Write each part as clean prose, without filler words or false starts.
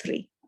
3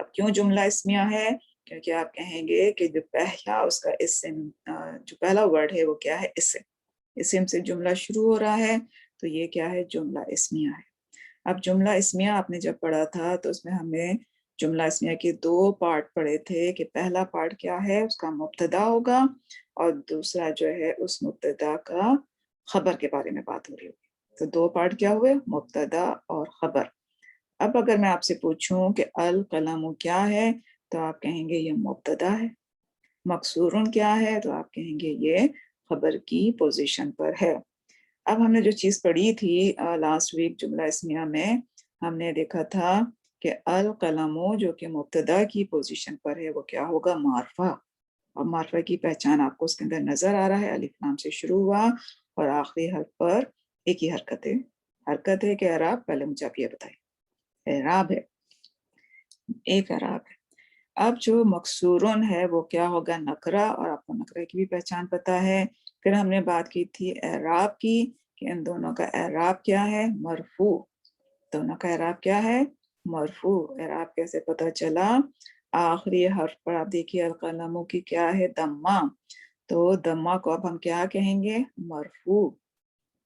اب کیوں جملہ اسمیہ ہے؟ کیونکہ آپ کہیں گے کہ جو پہلا اس کا اسم جو پہلا ورڈ ہے وہ کیا ہے؟ اسم سے جملہ شروع ہو رہا ہے، تو یہ کیا ہے؟ جملہ اسمیہ ہے۔ اب جملہ اسمیہ آپ نے جب پڑھا تھا تو اس میں ہمیں جملہ اسمیہ کے 2 پارٹ پڑھے تھے کہ پہلا پارٹ کیا ہے؟ اس کا مبتدا ہوگا، اور دوسرا جو ہے اس مبتدا کا خبر کے بارے میں بات ہو رہی ہوگی۔ تو 2 پارٹ کیا ہوئے؟ مبتدا اور خبر۔ اب اگر میں آپ سے پوچھوں کہ القلم کیا ہے تو آپ کہیں گے یہ مبتدا ہے۔ مکسورن کیا ہے تو آپ کہیں گے یہ خبر کی پوزیشن پر ہے۔ اب ہم نے جو چیز پڑھی تھی لاسٹ ویک جملہ اسمیہ میں، ہم نے دیکھا تھا کہ القلم جو کہ مبتدا کی پوزیشن پر ہے وہ کیا ہوگا؟ معرفہ۔ اور معرفہ کی پہچان آپ کو اس کے اندر نظر آ رہا ہے، الف لام سے شروع ہوا اور آخری حرف پر ایک ہی حرکت ہے کہ اعراب؟ پہلے مجھے آپ یہ بتائیں، اعراب ہے، ایک اعراب ہے۔ اب جو مکسورن ہے وہ کیا ہوگا؟ نکرہ، اور آپ کو نکرہ کی بھی پہچان پتا ہے۔ پھر ہم نے بات کی تھی اعراب کی کہ ان دونوں کا اعراب کیا ہے؟ مرفوع۔ دونوں کا اعراب کیا ہے؟ مرفوع۔ اعراب کیسے پتہ چلا؟ آخری حرف پر آپ دیکھیے القلم کی کیا ہے؟ دمہ، تو دمہ کو اب ہم کیا کہیں گے؟ مرفوع۔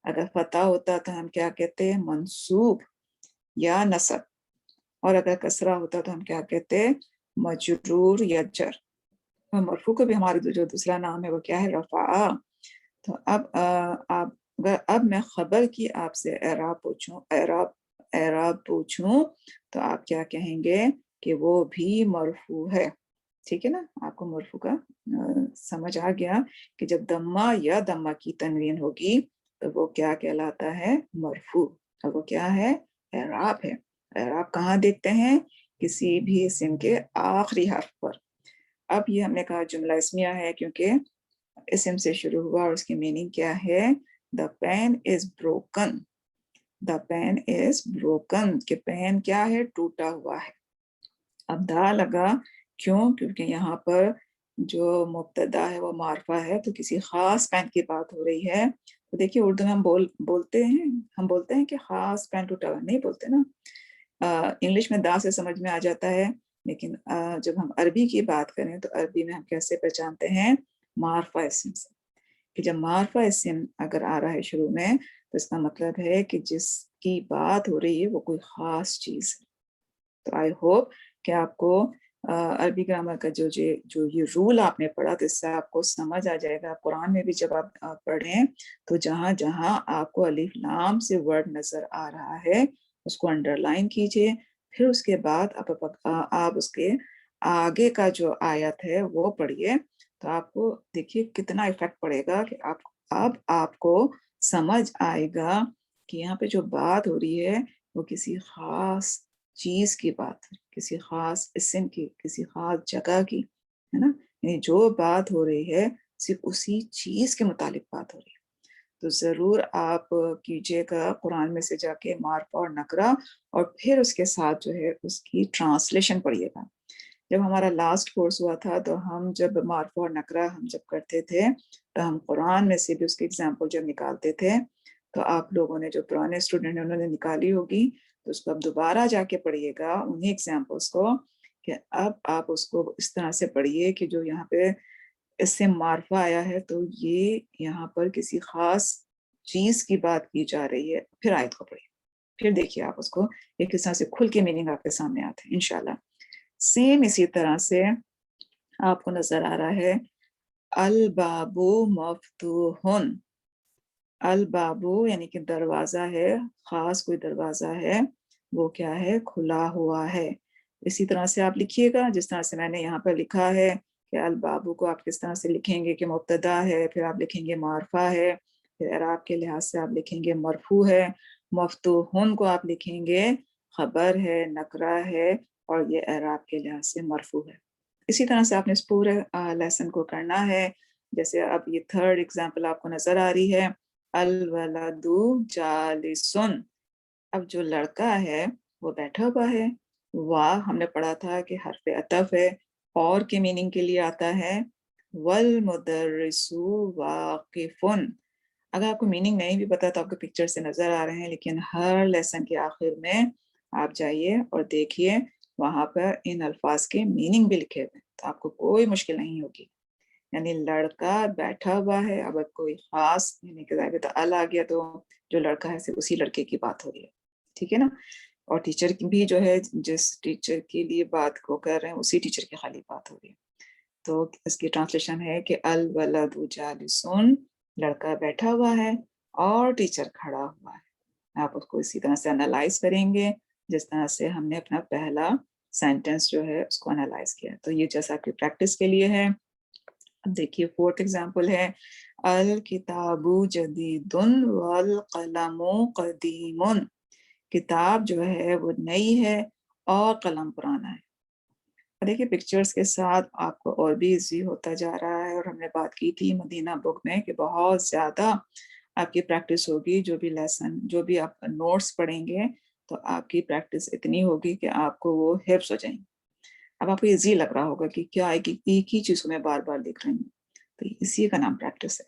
اگر فتح ہوتا تو ہم کیا کہتے ہیں؟ منصوب یا نصب، اور اگر کسرہ ہوتا تو ہم کیا کہتے ہیں؟ مجرور یا جر۔ اور مرفوع کو بھی ہمارا جو دوسرا نام ہے وہ کیا ہے؟ رفع۔ تو اب میں خبر کی آپ سے اعراب پوچھوں تو آپ کیا کہیں گے؟ کہ وہ بھی مرفوع ہے۔ ٹھیک ہے نا؟ آپ کو مرفوع کا سمجھ آ گیا کہ جب دمہ یا دمہ کی تنوین ہوگی تو وہ کیا کہلاتا ہے؟ مرفوع۔ اور وہ کیا ہے؟ اعراب ہے۔ اعراب کہاں دیکھتے ہیں؟ کسی بھی اسم کے آخری حرف پر۔ اب یہ ہم نے کہا جملہ اسمیہ ہے کیونکہ اسم سے شروع ہوا، اور اس کی میننگ کیا ہے؟ The pen is broken۔ The pen is broken کہ پین کیا ہے؟ ٹوٹا ہوا ہے۔ اب دا لگا کیوں؟ کیونکہ یہاں پر جو مبتدا ہے وہ معرفہ ہے، تو کسی خاص پین کی بات ہو رہی ہے۔ تو دیکھیے اردو میں ہم بولتے ہیں کہ خاص پین ٹوٹا ہوا، نہیں بولتے نا۔ انگلش میں دا سے سمجھ میں آ جاتا ہے، لیکن جب ہم عربی کی بات کریں تو عربی میں ہم کیسے پہچانتے ہیں؟ معرفہ اسم سے، کہ جب معرفہ اسم اگر آ رہا ہے شروع میں تو اس کا مطلب ہے کہ جس کی بات ہو رہی ہے وہ کوئی خاص چیز ہے۔ تو آئی ہوپ کہ آپ کو عربی گرامر کا جو یہ رول آپ نے پڑھا تو اس سے آپ کو سمجھ آ جائے گا۔ قرآن میں بھی جب آپ پڑھیں تو جہاں جہاں آپ کو الف لام سے ورڈ نظر آ رہا ہے اس کو انڈر لائن کیجیے، پھر اس کے بعد آپ اس کے آگے کا جو آیت ہے وہ پڑھیے، تو آپ کو دیکھیے کتنا ایفیکٹ پڑے گا کہ اب آپ کو سمجھ آئے گا کہ یہاں پہ جو بات ہو رہی ہے وہ کسی خاص چیز کی بات ہے، کسی خاص اسم کی، کسی خاص جگہ کی ہے نا۔ یعنی جو بات ہو رہی ہے صرف اسی چیز کے متعلق بات ہو رہی ہے۔ تو ضرور آپ کیجیے گا قرآن میں سے جا کے معرفہ اور نکرہ، اور پھر اس کے ساتھ جو ہے اس کی ٹرانسلیشن پڑھیے گا۔ جب ہمارا لاسٹ کورس ہوا تھا تو ہم جب معرفہ اور نکرہ ہم جب کرتے تھے تو ہم قرآن میں سے بھی اس کی ایگزامپل جب نکالتے تھے، تو آپ لوگوں نے جو پرانے اسٹوڈنٹ ہیں انہوں نے نکالی ہوگی، تو اس کو اب دوبارہ جا کے پڑھیے گا انہیں ایگزامپلس کو، کہ اب آپ اس کو اس طرح سے پڑھیے کہ جو یہاں پہ اس سے معرفہ آیا ہے تو یہ یہاں پر کسی خاص چیز کی بات کی جا رہی ہے، پھر آیت کو پڑھیے، پھر دیکھیے آپ اس کو ایک کس طرح سے کھل کے میننگ آپ کے سامنے آتے ہیں انشاءاللہ۔ سیم اسی طرح سے آپ کو نظر آ رہا ہے الباب مفتوح۔ البابو یعنی کہ دروازہ ہے، خاص کوئی دروازہ ہے، وہ کیا ہے؟ کھلا ہوا ہے۔ اسی طرح سے آپ لکھیے گا جس طرح سے میں نے یہاں پر لکھا ہے کہ البابو کو آپ کس طرح سے لکھیں گے کہ مبتدا ہے، پھر آپ لکھیں گے معرفہ ہے، پھر اعراب کے لحاظ سے آپ لکھیں گے مرفوع ہے، مفتوحن کو آپ لکھیں گے خبر ہے، نکرہ ہے، اور یہ اعراب کے لحاظ سے مرفوع ہے۔ اسی طرح سے آپ نے اس پورے لیسن کو کرنا ہے۔ جیسے اب یہ تھرڈ ایگزامپل آپ کو نظر آ رہی ہے، الولد جالسن۔ اب جو لڑکا ہے وہ بیٹھا ہوا ہے۔ واہ ہم نے پڑھا تھا کہ حرف عطف ہے، اور کے میننگ کے لیے آتا ہے والمدرس واقف۔ اگر آپ کو میننگ نہیں بھی پتا تو آپ کو پکچر سے نظر آ رہے ہیں، لیکن ہر لیسن کے آخر میں آپ جائیے اور دیکھیے وہاں پر ان الفاظ کے میننگ بھی لکھے ہوئے ہیں، تو آپ کو کوئی مشکل نہیں ہوگی. یعنی لڑکا بیٹھا ہوا ہے، اب کوئی خاص یعنی کہ ظاہر ال آ گیا تو جو لڑکا ہے صرف اسی لڑکے کی بات ہو رہی ہے، ٹھیک ہے نا. اور ٹیچر کی بھی جو ہے جس ٹیچر کے لیے بات کو کر رہے ہیں اسی ٹیچر کی خالی بات ہو رہی ہے. تو اس کی ٹرانسلیشن ہے کہ الولد جالسن، لڑکا بیٹھا ہوا ہے اور ٹیچر کھڑا ہوا ہے. آپ اس کو اسی طرح سے انالائز کریں گے جس طرح سے ہم نے اپنا پہلا سینٹینس جو ہے اس کو انالائز کیا. تو یہ جیسا آپ کی پریکٹس کے لیے ہے. اب دیکھیے فورتھ ایگزامپل ہے الکتاب جدید والقلم قدیم. کتاب جو ہے وہ نئی ہے اور قلم پرانا ہے. دیکھیے پکچرز کے ساتھ آپ کو اور بھی ایزی ہوتا جا رہا ہے. اور ہم نے بات کی تھی مدینہ بک میں کہ بہت زیادہ آپ کی پریکٹس ہوگی. جو بھی لیسن جو بھی آپ نوٹس پڑھیں گے تو آپ کی پریکٹس اتنی ہوگی کہ آپ کو وہ حفظ ہو جائیں گے. اب آپ کو ایزی لگ رہا ہوگا کہ کیا ایک ہی چیز کو میں بار بار لکھ رہی ہوں. تو اسی کا نام پریکٹس ہے.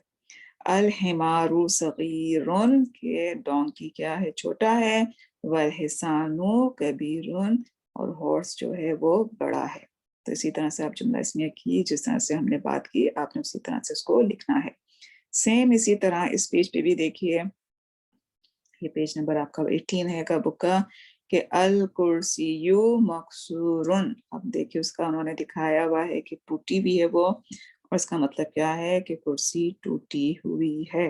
الحمار صغیر کہ ڈونکی کیا ہے چھوٹا ہے، والحصان کبیر اور ہارس جو ہے وہ بڑا ہے. تو اسی طرح سے آپ جملہ اسمیہ کی جس طرح سے ہم نے بات کی آپ نے اسی طرح سے اس کو لکھنا ہے. سیم اسی طرح اس پیج پہ بھی دیکھیے، یہ پیج نمبر آپ کا 18 ہے کا بک کا، کہ الکرسی مکسور. اب دیکھیے اس کا انہوں نے دکھایا ہوا ہے کہ ٹوٹی بھی ہے وہ، اور اس کا مطلب کیا ہے کہ کرسی ٹوٹی ہوئی ہے.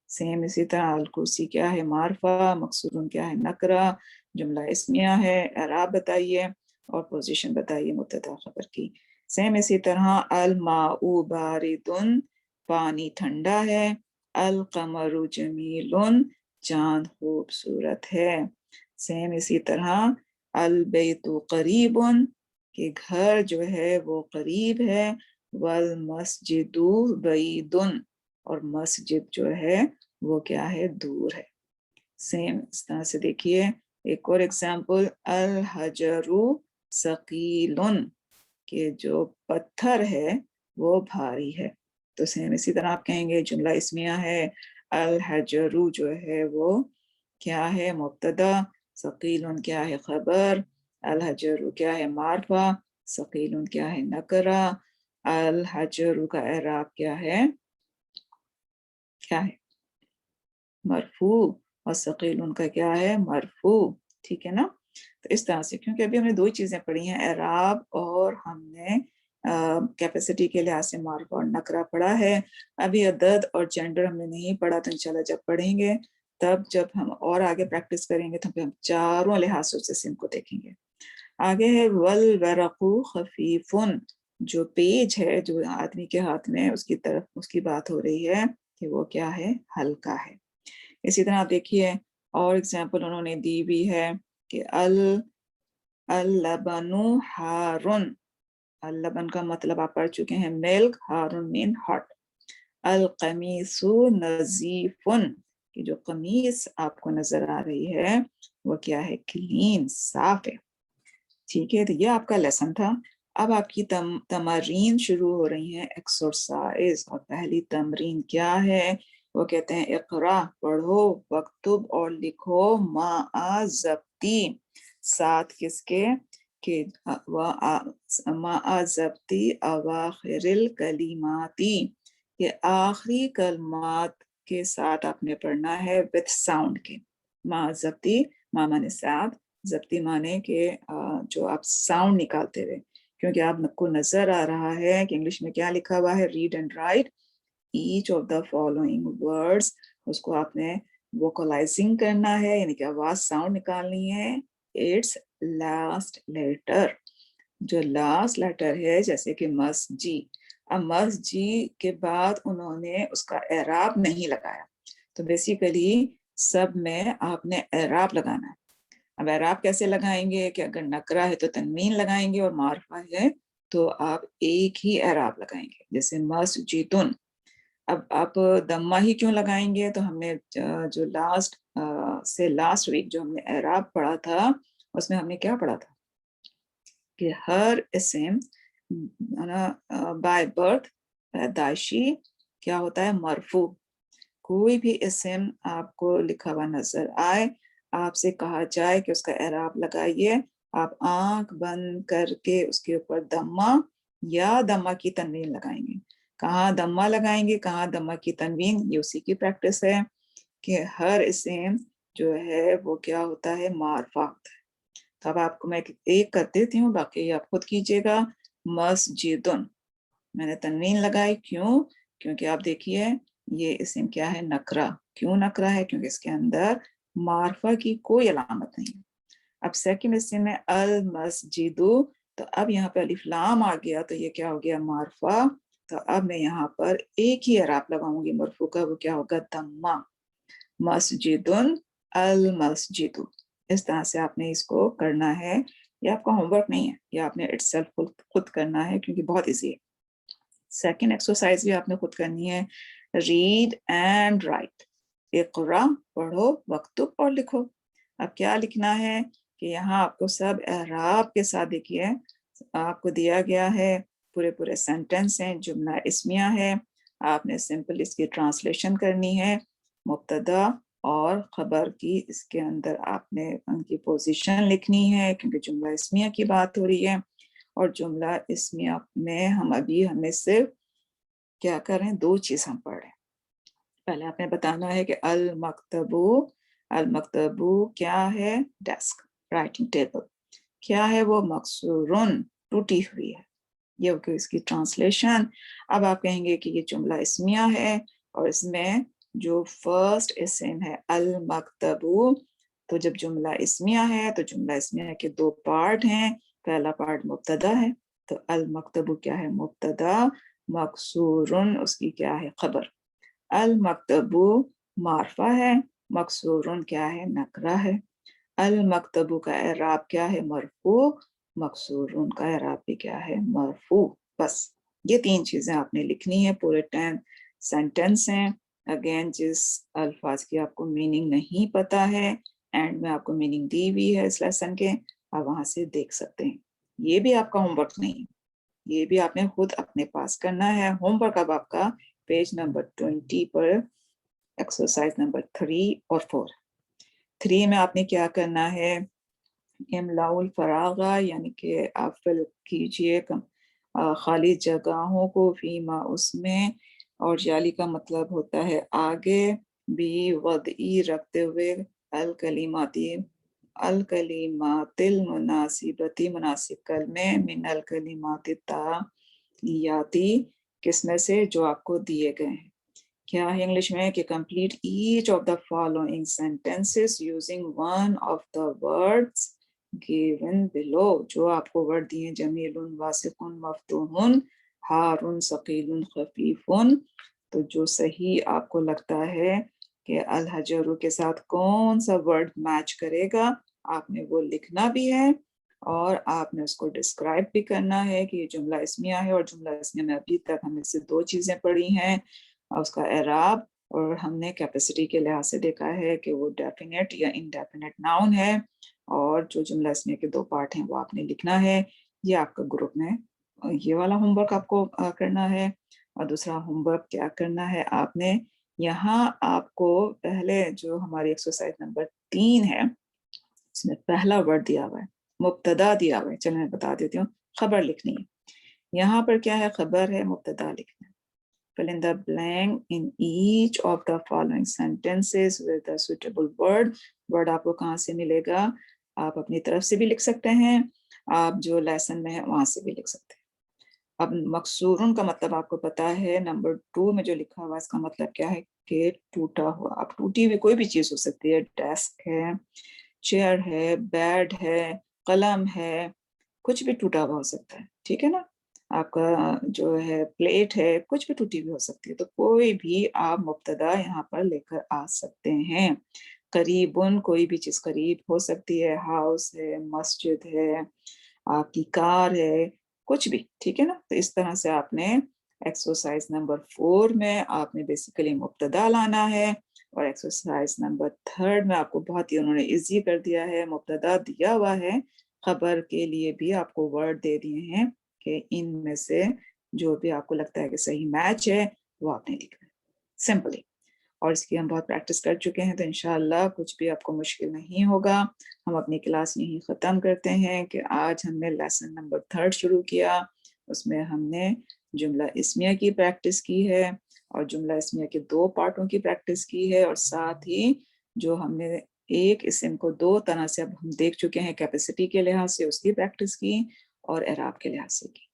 سیم اسی طرح الکرسی کیا ہے معرفہ، مکسور کیا ہے نکرہ، جملہ اسمیہ ہے، اعراب بتائیے اور پوزیشن بتائیے مبتدا خبر کی. سیم اسی طرح الماء بارد، پانی ٹھنڈا ہے، القمر جمیل، چاند خوبصورت ہے. سیم اسی طرح البیت قریب، کہ گھر جو ہے وہ قریب ہے، والمسجد بعید، اور مسجد جو ہے وہ کیا ہے دور ہے. سیم اس طرح سے دیکھیے ایک اور ایگزامپل الحجر ثقیل، کہ جو پتھر ہے وہ بھاری ہے. تو سیم اسی طرح آپ کہیں گے جملہ اسمیہ ہے، الحجر جو ہے وہ کیا ہے مبتدا، ثقیل کیا ہے خبر، الحجر کیا ہے معرفہ، ثقیل کیا ہے نکرہ. الحجر کا اعراب کیا ہے مرفوع، اور ثقیل کا کیا ہے مرفوع. ٹھیک ہے نا. تو اس طرح سے کیونکہ ابھی ہم نے دو چیزیں پڑھی ہیں، اعراب اور ہم نے کیپیسٹی کے لحاظ سے معرفہ اور نکرہ پڑھا ہے. ابھی عدد اور جینڈر ہم نے نہیں پڑھا، تو انشاءاللہ جب پڑھیں گے تب جب ہم اور آگے پریکٹس کریں گے تو ہم چاروں لحاظ سے اس کو دیکھیں گے. آگے ہے والورق خفیف، جو پیج ہے جو آدمی کے ہاتھ میں اس کی طرف اس کی بات ہو رہی ہے کہ وہ کیا ہے ہلکا ہے. اسی طرح آپ دیکھیے اور ایگزامپل انہوں نے دی بھی ہے کہ اللبن ہارن، اللبن کا مطلب آپ پڑھ چکے ہیں ملک، ہارن مین ہاٹ. القمیص نظیف، کہ جو قمیص آپ کو نظر آ رہی ہے وہ کیا ہے کلین، صاف ہے. ٹھیک ہے. تو یہ آپ کا لیسن تھا. اب آپ کی تمارین شروع ہو رہی ہیں ایکسرسائز. اور پہلی تمرین کیا ہے وہ کہتے ہیں اقرا، پڑھو، وکتب اور لکھو، مع ضبطی، ساتھ کس کے کہ مع ضبطی اواخر الکلماتی، کہ آخری کلمات کے ساتھ آپ نے پڑھنا ہے وتھ ساؤنڈ کے. مع ضبطی، معنی ساتھ، ضبطی معنی کہ جو آپ ساؤنڈ نکالتے ہوئے، کیونکہ آپ کو نظر آ رہا ہے کہ انگلش میں کیا لکھا ہوا ہے read and write each of the following words. اس کو آپ نے ووکلائزنگ کرنا ہے، یعنی کہ آواز ساؤنڈ نکالنی ہے. اٹس لاسٹ لیٹر، جو لاسٹ لیٹر ہے جیسے کہ مسجی. اب مسجی کے بعد انہوں نے اس کا اعراب نہیں لگایا، تو بیسیکلی سب میں آپ نے اعراب لگانا ہے. اب اعراب کیسے لگائیں گے کہ اگر نکرہ ہے تو تنوین لگائیں گے اور معرفہ ہے تو آپ ایک ہی اعراب لگائیں گے. جیسے مسجدن، اب آپ دمہ ہی کیوں لگائیں گے؟ تو ہم نے جو لاسٹ ویک جو ہم نے اعراب پڑھا تھا اس میں ہم نے کیا پڑھا تھا کہ ہر اسم بائی برتھ، پیدائشی کیا ہوتا ہے مرفوع. کوئی بھی اسم آپ کو لکھا ہوا نظر آئے، آپ سے کہا جائے کہ اس کا اعراب لگائیے، آپ آنکھ بند کر کے اس کے اوپر دمہ یا دمہ کی تنوین لگائیں گے. کہاں دمہ لگائیں گے, کہاں دمہ کی تنوین, یہ اسی کی پریکٹس ہے کہ ہر اسم جو ہے وہ کیا ہوتا ہے, معرفہ ہوتا ہے. تو اب آپ کو میں ایک کر دیتی ہوں, باقی آپ خود کیجیے گا. مسجدن, میں نے تنوین لگائی, کیوں؟ کیونکہ آپ دیکھیے یہ اسم کیا ہے, نکرہ. کیوں نکرہ ہے؟ کیونکہ اس کے اندر معرفہ کی کوئی علامت نہیں. اب سیکنڈ اسم میں المسجد, تو اب یہاں پہ الف لام آ گیا, تو یہ کیا ہو گیا, معرفہ. تو اب میں یہاں پر ایک ہی اعراب لگاؤں گی مرفوع کا, وہ کیا ہوگا, دمہ. مسجدن المسجد. اس طرح سے آپ نے اس کو کرنا ہے. یہ آپ کا ہوم ورک نہیں ہے, یہ آپ نے اٹ سیلف خود کرنا ہے, کیونکہ بہت ایزی ہے. سیکنڈ ایکسرسائز بھی آپ نے خود کرنی ہے. Read and right. اقرا, پڑھو, واکتب, اور لکھو. اب کیا لکھنا ہے کہ یہاں آپ کو سب اعراب کے ساتھ دیکھیے آپ کو دیا گیا ہے, پورے سینٹنس ہیں, جملہ اسمیہ ہے. آپ نے سمپل اس کی ٹرانسلیشن کرنی ہے. مبتدا اور خبر کی اس کے اندر آپ نے ان کی پوزیشن لکھنی ہے, کیونکہ جملہ اسمیہ کی بات ہو رہی ہے. اور جملہ اسمیہ میں ہمیں صرف کیا کریں, دو چیز ہم پڑھ رہے ہیں. پہلے آپ نے بتانا ہے کہ المکتبو کیا ہے, ڈیسک, رائٹنگ ٹیبل. کیا ہے وہ, مکسورن, ٹوٹی ہوئی ہے. یہ ہوگی اس کی ٹرانسلیشن. اب آپ کہیں گے کہ یہ جملہ اسمیہ ہے, اور اس میں جو فرسٹ اسم ہے المکتبو, تو جب جملہ اسمیہ ہے تو جملہ اسمیہ کے دو پارٹ ہیں. پہلا پارٹ مبتدا ہے, تو المکتبو کیا ہے, مبتدا. مکسورن اس کی کیا ہے, خبر. المکتبو معرفہ ہے, مکسورن کیا ہے, نکرہ ہے. المکتبو کا اعراب کیا ہے, مرفوع. مکسورن کا اعراب بھی کیا ہے, مرفوع. بس یہ تین چیزیں آپ نے لکھنی ہے. پورے 10 سینٹنس ہیں. اگین جس الفاظ کی آپ کو میننگ نہیں پتا ہے, اینڈ میں آپ کو میننگ دی ہوئی ہے اس لیسن کے, آپ وہاں سے دیکھ سکتے ہیں. یہ بھی آپ کا ہوم ورک نہیں, یہ بھی آپ نے خود اپنے پاس کرنا ہے. ہوم ورک اب آپ کا پیج نمبر 20 پر ایکسرسائز نمبر 3 اور 4. 3 میں آپ نے کیا کرنا ہے, املاء الفراغ, یعنی کہ آپ فل کیجئے خالی جگہوں کو, فیما اس میں, اور جعلی کا مطلب ہوتا ہے آگے, بھی وضعی رکھتے ہوئے, الکلمات المناسبتی مناسب کلمے, من الکلمات التالیاتی کس میں سے, جو آپ کو دیے گئے ہیں. کیا ہے انگلش میں کہ complete H of the following sentences using one of the words given below. جو آپ کو ورڈ دیے, جمیل, واسق, مفتوح, حار, ثقیل, خفیف. تو جو صحیح آپ کو لگتا ہے کہ الحجر کے ساتھ کون سا ورڈ میچ کرے گا, آپ نے وہ لکھنا بھی ہے, اور آپ نے اس کو ڈسکرائب بھی کرنا ہے کہ یہ جملہ اسمیہ ہے. اور جملہ اسمیہ میں ابھی تک ہم نے سے دو چیزیں پڑھی ہیں, اس کا اعراب, اور ہم نے کیپیسٹی کے لحاظ سے دیکھا ہے کہ وہ ڈیفینیٹ یا انڈیفینیٹ ناؤن ہے. اور جو جملہ اسمیہ کے دو پارٹ ہیں وہ آپ نے لکھنا ہے. یہ آپ کا گروپ میں یہ والا ہوم ورک آپ کو کرنا ہے. اور دوسرا ہوم ورک کیا کرنا ہے, آپ نے یہاں آپ کو پہلے جو ہماری ایکسرسائز نمبر 3 ہے, اس میں پہلا ورڈ دیا ہوا ہے, مبتدا دیا ہوا ہے. چلیں میں بتا دیتی ہوں, خبر لکھنی ہے. یہاں پر کیا ہے, خبر ہے, مبتدا لکھنا ہے. Fill in the blank in each of the following sentences with a suitable word. Word آپ کو کہاں سے ملے گا, آپ اپنی طرف سے بھی لکھ سکتے ہیں, آپ جو لیسن میں ہے وہاں سے بھی لکھ سکتے ہیں. اب مکسورن کا مطلب آپ کو پتا ہے, نمبر 2 میں جو لکھا ہوا اس کا مطلب کیا ہے کہ ٹوٹا ہوا. اب ٹوٹی ہوئی کوئی بھی چیز ہو سکتی ہے, ڈیسک ہے, چیئر ہے, بیڈ ہے, قلم ہے, کچھ بھی ٹوٹا ہوا ہو سکتا ہے. ٹھیک ہے نا, آپ کا جو ہے پلیٹ ہے, کچھ بھی ٹوٹی ہوئی ہو سکتی ہے. تو کوئی بھی آپ مبتدا یہاں پر لے کر آ سکتے ہیں. قریبن, کوئی بھی چیز قریب ہو سکتی ہے, ہاؤس ہے, مسجد ہے, آپ کی کار ہے, کچھ بھی. ٹھیک ہے نا. تو اس طرح سے آپ نے ایکسرسائز نمبر 4 میں آپ نے بیسیکلی مبتدا لانا ہے, اور ایکسرسائز نمبر 3 میں آپ کو بہت ہی انہوں نے ایزی کر دیا ہے, مبتدا دیا ہوا ہے, خبر کے لیے بھی آپ کو ورڈ دے دیے ہیں کہ ان میں سے جو بھی آپ کو لگتا ہے کہ صحیح میچ ہے وہ آپ نے لکھنا ہے. سمپلی اور اس کی ہم بہت پریکٹس کر چکے ہیں، تو انشاءاللہ کچھ بھی آپ کو مشکل نہیں ہوگا۔ ہم اپنی کلاس یہیں ختم کرتے ہیں کہ آج ہم نے لیسن نمبر 3 شروع کیا، اس میں ہم نے جملہ اسمیہ کی پریکٹس کی ہے اور جملہ اسمیہ کے 2 پارٹوں کی پریکٹس کی ہے، اور ساتھ ہی جو ہم نے ایک اسم کو 2 طرح سے اب ہم دیکھ چکے ہیں، کیپیسٹی کے لحاظ سے اس کی پریکٹس کی اور اعراب کے لحاظ سے کی۔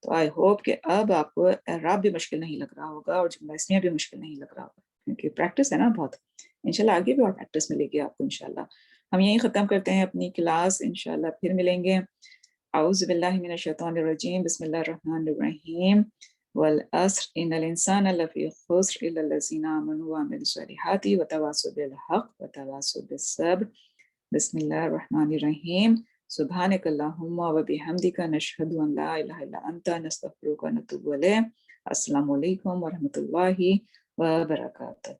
تو آئی ہوپ کہ اب آپ کو اعراب بھی مشکل نہیں لگ رہا ہوگا اور جملہ اسمیہ بھی مشکل نہیں لگ رہا ہوگا، کیونکہ پریکٹس ہے نا بہت۔ انشاءاللہ آگے بھی اور پریکٹس ملے گی آپ کو انشاءاللہ۔ ہم یہیں ختم کرتے ہیں اپنی کلاس، انشاءاللہ پھر ملیں گے۔ اعوذ باللہ من الشیطان الرجیم، بسم اللہ الرحمن الرحیم، والعصر ان الانسان لفی خسر الا الذین آمنوا وعملوا الصالحات وتواصوا بالحق وتواصوا بالصبر۔ بسم اللہ الرحمن الرحیم، سبحانک اللہم و بحمدک نشہد ان لا الہ الا انت نستغفرک و نتوب الیک۔ السلام علیکم ورحمۃ اللہ وبرکاتہ۔